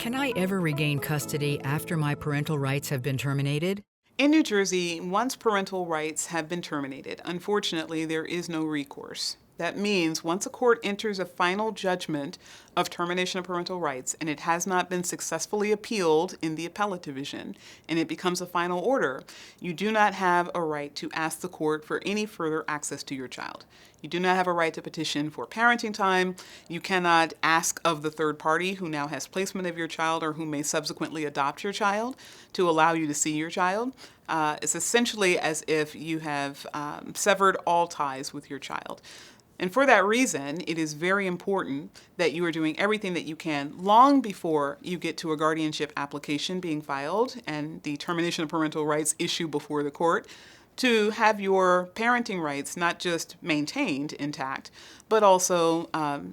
Can I ever regain custody after my parental rights have been terminated? In New Jersey, once parental rights have been terminated, unfortunately, there is no recourse. That means once a court enters a final judgment of termination of parental rights and it has not been successfully appealed in the appellate division and it becomes a final order, you do not have a right to ask the court for any further access to your child. You do not have a right to petition for parenting time. You cannot ask of the third party who now has placement of your child or who may subsequently adopt your child to allow you to see your child. It's essentially as if you have severed all ties with your child. And for that reason, it is very important that you are doing everything that you can long before you get to a guardianship application being filed and the termination of parental rights issue before the court to have your parenting rights not just maintained intact, but also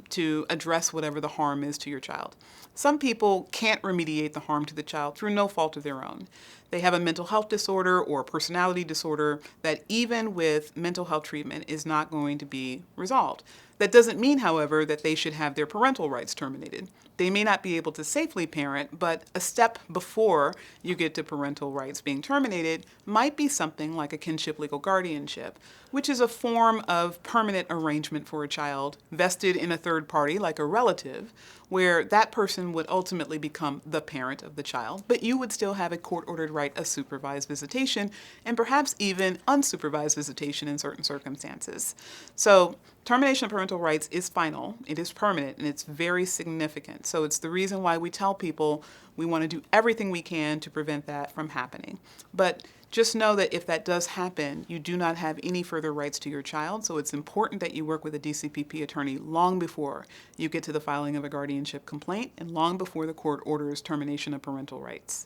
to address whatever the harm is to your child. Some people can't remediate the harm to the child through no fault of their own. They have a mental health disorder or a personality disorder that even with mental health treatment is not going to be resolved. That doesn't mean, however, that they should have their parental rights terminated. They may not be able to safely parent, but a step before you get to parental rights being terminated might be something like a kinship legal guardianship, which is a form of permanent arrangement for a child vested in a third party, like a relative, where that person would ultimately become the parent of the child, but you would still have a court-ordered right of supervised visitation and perhaps even unsupervised visitation in certain circumstances. So termination of parental rights is final, it is permanent, and it's very significant. So it's the reason why we tell people we want to do everything we can to prevent that from happening. But just know that if that does happen, you do not have any further rights to your child, so it's important that you work with a DCPP attorney long before you get to the filing of a guardianship complaint and long before the court orders termination of parental rights.